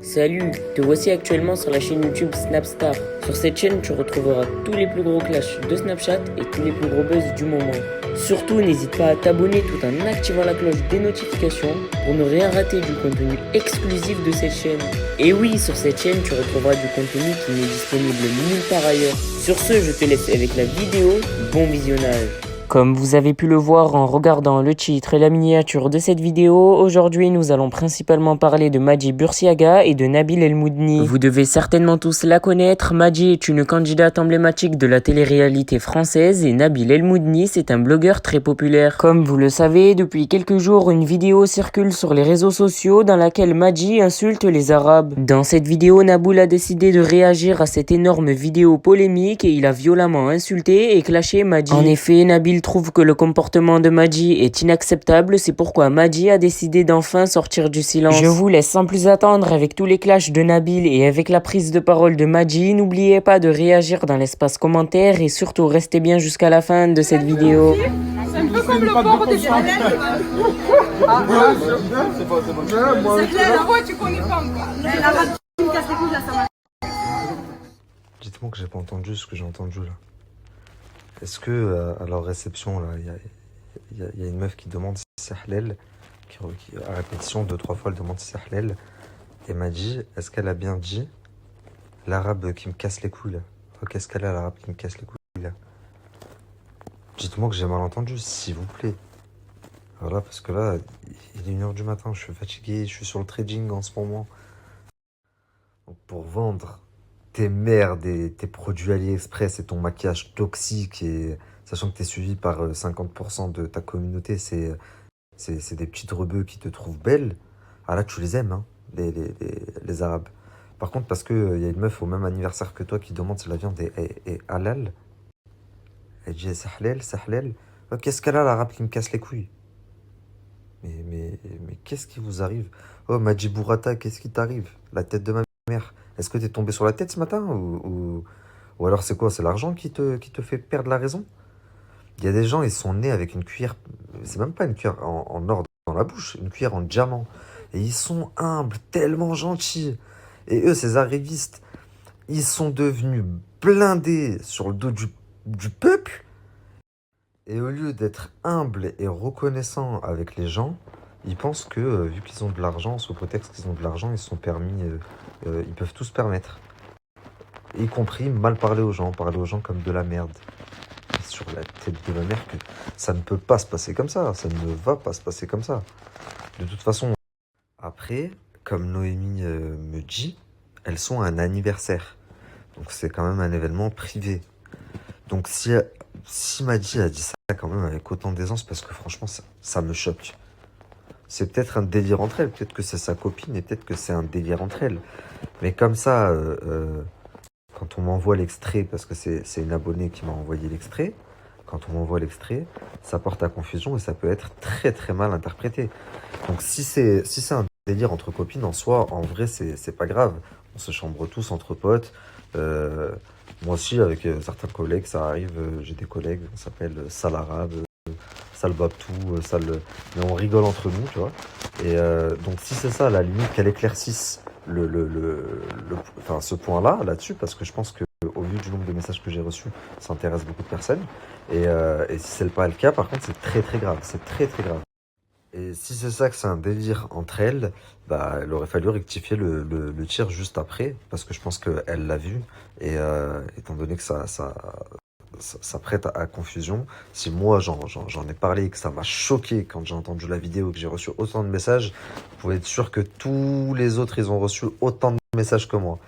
Salut, te voici actuellement sur la chaîne YouTube Snapstar. Sur cette chaîne, tu retrouveras tous les plus gros clashs de Snapchat et tous les plus gros buzz du moment. Surtout, n'hésite pas à t'abonner tout en activant la cloche des notifications pour ne rien rater du contenu exclusif de cette chaîne. Et oui, sur cette chaîne, tu retrouveras du contenu qui n'est disponible nulle part ailleurs. Sur ce, je te laisse avec la vidéo. Bon visionnage. Comme vous avez pu le voir en regardant le titre et la miniature de cette vidéo, aujourd'hui nous allons principalement parler de Madji Boursiaga et de Nabil El Moudni. Vous devez certainement tous la connaître, Madji est une candidate emblématique de la télé-réalité française et Nabil El Moudni c'est un blogueur très populaire. Comme vous le savez, depuis quelques jours une vidéo circule sur les réseaux sociaux dans laquelle Madji insulte les Arabes. Dans cette vidéo, Naboul a décidé de réagir à cette énorme vidéo polémique et il a violemment insulté et clashé Madji. En effet, Nabil trouve que le comportement de Madji est inacceptable, c'est pourquoi Madji a décidé d'enfin sortir du silence. Je vous laisse sans plus attendre avec tous les clashs de Nabil et avec la prise de parole de Madji. N'oubliez pas de réagir dans l'espace commentaire et surtout restez bien jusqu'à la fin de cette vidéo. C'est un peu comme le port des Chanel. C'est clair, ouais, tu connais pas encore. L'arabe qui me casse les couilles là, ça va. Dites-moi que j'ai pas entendu ce que j'ai entendu là. Est-ce que à leur réception, là, il y a une meuf qui demande si c'est halal, qui à répétition 2-3 fois, elle demande si c'est halal, et m'a dit, est-ce qu'elle a bien dit l'arabe qui me casse les couilles là? Qu'est-ce qu'elle a l'arabe qui me casse les couilles là? Dites-moi que j'ai mal entendu, s'il vous plaît. Voilà, parce que là, il est 1h du matin, je suis fatigué, je suis sur le trading en ce moment. Donc pour vendre tes merdes et tes produits AliExpress et ton maquillage toxique, et sachant que tu es suivi par 50% de ta communauté, c'est des petites rebeux qui te trouvent belle. Ah là, tu les aimes, hein, les Arabes. Par contre, parce qu'il y a une meuf au même anniversaire que toi qui demande si la viande est halal, elle dit c'est halal, c'est halal. Qu'est-ce qu'elle a, l'arabe qui me casse les couilles? Mais qu'est-ce qui vous arrive? Oh, Madji Bourata, qu'est-ce qui t'arrive? La tête de ma mère. Est-ce que t'es tombé sur la tête ce matin ou alors c'est quoi? C'est l'argent qui te fait perdre la raison? Il y a des gens, ils sont nés avec une cuillère, c'est même pas une cuillère en or dans la bouche, une cuillère en diamant. Et ils sont humbles, tellement gentils. Et eux, ces arrivistes, ils sont devenus blindés sur le dos du peuple. Et au lieu d'être humbles et reconnaissants avec les gens, ils pensent que, vu qu'ils ont de l'argent, sous prétexte qu'ils ont de l'argent, ils se sont permis, ils peuvent tout se permettre. Y compris mal parler aux gens comme de la merde. Et sur la tête de ma mère que ça ne peut pas se passer comme ça, ça ne va pas se passer comme ça. De toute façon, après, comme Noémie me dit, elles sont à un anniversaire. Donc c'est quand même un événement privé. Donc si Madji a dit ça quand même avec autant d'aisance, parce que franchement, ça me choque. C'est peut-être un délire entre elles, peut-être que c'est sa copine et peut-être que c'est un délire entre elles. Mais comme ça, quand on m'envoie l'extrait, parce que c'est une abonnée qui m'a envoyé l'extrait, quand on m'envoie l'extrait, ça porte à confusion et ça peut être très très mal interprété. Donc si c'est un délire entre copines, en soi, en vrai, c'est pas grave. On se chambre tous entre potes. Moi aussi, avec certains collègues, ça arrive. J'ai des collègues, on s'appelle Sal Arabe, Sal Babtou, mais on rigole entre nous, tu vois. Et donc, si c'est ça, à la limite, qu'elle éclaircisse enfin, ce point-là, là-dessus, parce que je pense que au vu du nombre de messages que j'ai reçus, ça intéresse beaucoup de personnes. Et si c'est pas le cas, par contre, c'est très très grave. C'est très très grave. Et si c'est ça que c'est un délire entre elles, bah, il aurait fallu rectifier le tir juste après, parce que je pense qu'elle l'a vu, et étant donné que ça prête à confusion, si moi j'en ai parlé et que ça m'a choqué quand j'ai entendu la vidéo, que j'ai reçu autant de messages, vous pouvez être sûr que tous les autres, ils ont reçu autant de messages que moi.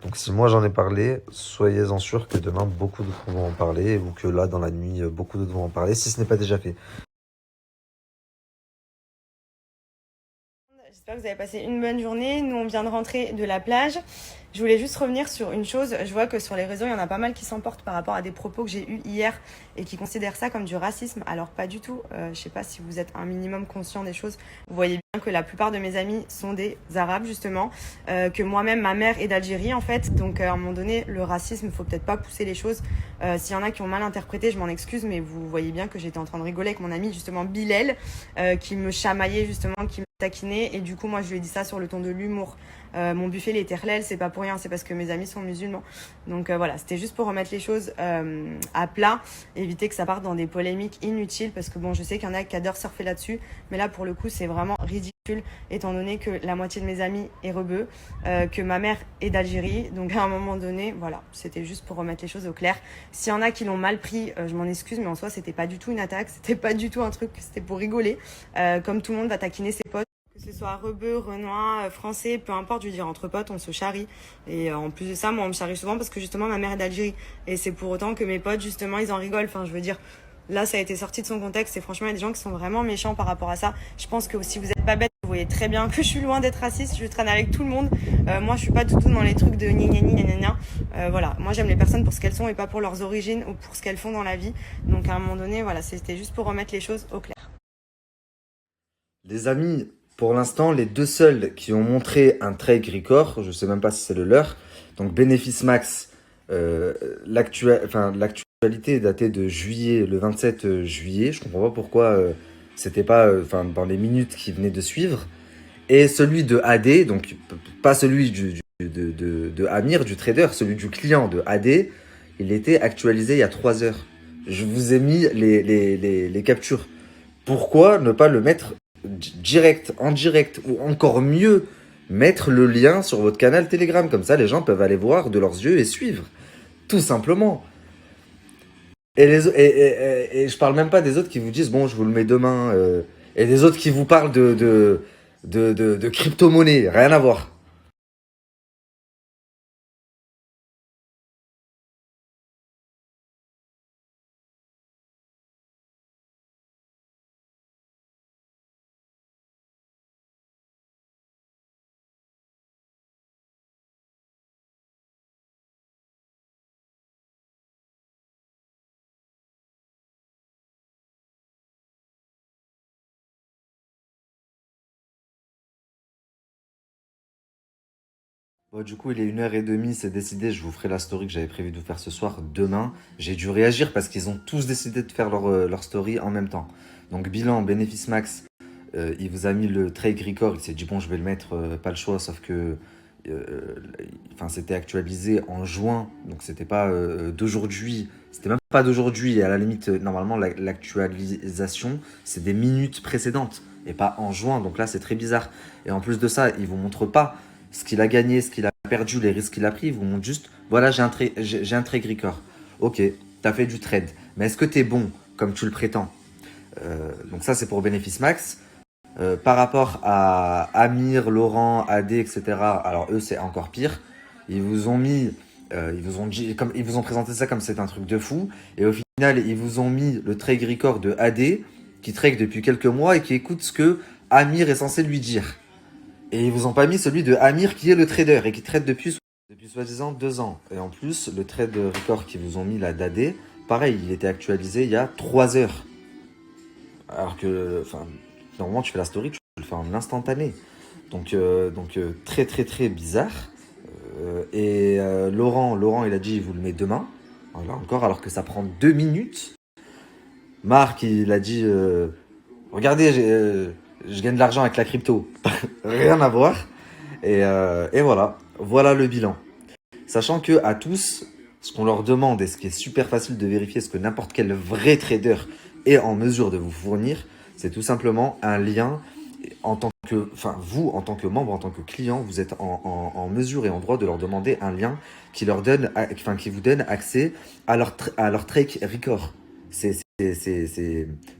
Donc si moi j'en ai parlé, soyez-en sûr que demain, beaucoup d'autres vont en parler, ou que là, dans la nuit, beaucoup d'autres vont en parler, si ce n'est pas déjà fait. J'espère que vous avez passé une bonne journée. Nous, on vient de rentrer de la plage. Je voulais juste revenir sur une chose. Je vois que sur les réseaux, il y en a pas mal qui s'emportent par rapport à des propos que j'ai eus hier et qui considèrent ça comme du racisme. Alors, pas du tout. Je sais pas si vous êtes un minimum conscient des choses. Vous voyez bien que la plupart de mes amis sont des Arabes, justement. Que moi-même, ma mère est d'Algérie, en fait. Donc, à un moment donné, le racisme, il faut peut-être pas pousser les choses. S'il y en a qui ont mal interprété, je m'en excuse. Mais vous voyez bien que j'étais en train de rigoler avec mon ami, justement, Bilal, qui me chamaillait, justement, qui me taquiner. Et du coup, moi, je lui ai dit ça sur le ton de l'humour. Mon buffet, les terlel, c'est pas pour rien, c'est parce que mes amis sont musulmans. Donc voilà, c'était juste pour remettre les choses à plat, éviter que ça parte dans des polémiques inutiles, parce que bon, je sais qu'il y en a qui adorent surfer là-dessus, mais là, pour le coup, c'est vraiment ridicule, étant donné que la moitié de mes amis est rebeu, que ma mère est d'Algérie. Donc à un moment donné, voilà, c'était juste pour remettre les choses au clair. S'il y en a qui l'ont mal pris, je m'en excuse, mais en soi, c'était pas du tout une attaque, c'était pas du tout un truc, c'était pour rigoler. Comme tout le monde va taquiner ses potes. Que ce soit rebeu, renois, français, peu importe, je veux dire, entre potes, on se charrie. Et en plus de ça, moi, on me charrie souvent parce que justement, ma mère est d'Algérie. Et c'est pour autant que mes potes, justement, ils en rigolent. Enfin, je veux dire, là, ça a été sorti de son contexte. Et franchement, il y a des gens qui sont vraiment méchants par rapport à ça. Je pense que si vous êtes pas bête, vous voyez très bien que je suis loin d'être raciste. Je traîne avec tout le monde. Moi, je suis pas du tout dans les trucs de gna gna gna gna gna. Voilà. Moi, j'aime les personnes pour ce qu'elles sont et pas pour leurs origines ou pour ce qu'elles font dans la vie. Donc, à un moment donné, voilà, c'était juste pour remettre les choses au clair. Les amis, pour l'instant, les deux seuls qui ont montré un trade record, je sais même pas si c'est le leur, donc bénéfice max, l'actualité est datée de juillet, le 27 juillet, je comprends pas pourquoi c'était pas dans les minutes qui venaient de suivre, et celui de AD, donc pas celui de Amir, du trader, celui du client de AD, il était actualisé il y a 3 heures. Je vous ai mis les captures. Pourquoi ne pas le mettre direct, en direct, ou encore mieux, mettre le lien sur votre canal Telegram. Comme ça, les gens peuvent aller voir de leurs yeux et suivre. Tout simplement. Et je parle même pas des autres qui vous disent, bon, je vous le mets demain. Et des autres qui vous parlent de crypto-monnaie. Rien à voir. Bon, du coup, il est 1h30, c'est décidé. Je vous ferai la story que j'avais prévu de vous faire ce soir demain. J'ai dû réagir parce qu'ils ont tous décidé de faire leur story en même temps. Donc, bilan, bénéfice max. Il vous a mis le trade record. Il s'est dit, bon, je vais le mettre, pas le choix. Sauf que c'était actualisé en juin. Donc, c'était pas d'aujourd'hui. C'était même pas d'aujourd'hui. Et à la limite, normalement, l'actualisation, c'est des minutes précédentes. Et pas en juin. Donc là, c'est très bizarre. Et en plus de ça, ils vous montrent pas ce qu'il a gagné, ce qu'il a perdu, les risques qu'il a pris. Ils vous montrent juste, voilà, j'ai un trade record. Ok, t'as fait du trade. Mais est-ce que t'es bon, comme tu le prétends? Donc ça, c'est pour bénéfice max. Par rapport à Amir, Laurent, AD, etc., alors eux, c'est encore pire. Ils vous ont mis, ils vous ont présenté ça comme c'est un truc de fou. Et au final, ils vous ont mis le trade record de AD, qui trade depuis quelques mois et qui écoute ce que Amir est censé lui dire. Et ils vous ont pas mis celui de Amir, qui est le trader et qui trade depuis soi-disant 2 ans. Et en plus, le trade record qu'ils vous ont mis là d'AD, pareil, il était actualisé il y a 3 heures. Alors que, normalement, tu fais la story, tu le fais en instantané. Donc, très très très bizarre. Laurent, il a dit, il vous le met demain. Voilà, encore, alors que ça prend 2 minutes. Marc, il a dit, regardez, je gagne de l'argent avec la crypto. Rien à voir. Et voilà le bilan. Sachant que à tous, ce qu'on leur demande et ce qui est super facile de vérifier, ce que n'importe quel vrai trader est en mesure de vous fournir, c'est tout simplement un lien en tant que, vous, en tant que membre, en tant que client, vous êtes en mesure et en droit de leur demander un lien qui leur donne, qui vous donne accès à leur trade record. C'est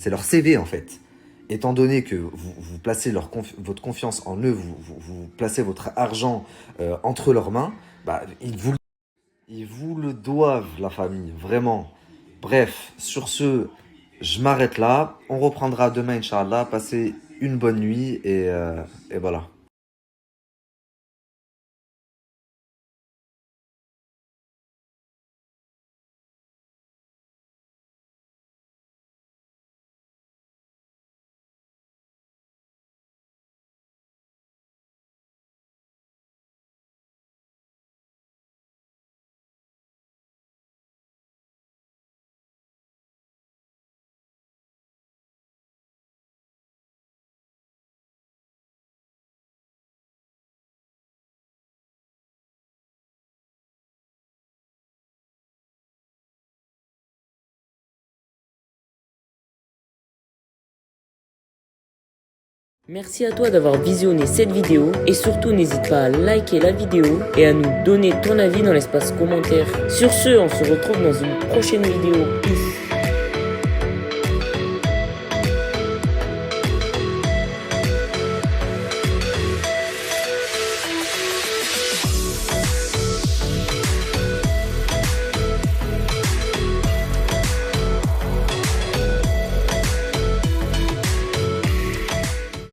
leur CV en fait. Étant donné que vous placez votre confiance en eux, vous placez votre argent entre leurs mains, bah, ils vous le doivent, la famille, vraiment. Bref, sur ce, je m'arrête là. On reprendra demain, Inch'Allah. Passez une bonne nuit et voilà. Merci à toi d'avoir visionné cette vidéo et surtout n'hésite pas à liker la vidéo et à nous donner ton avis dans l'espace commentaire. Sur ce, on se retrouve dans une prochaine vidéo. Peace.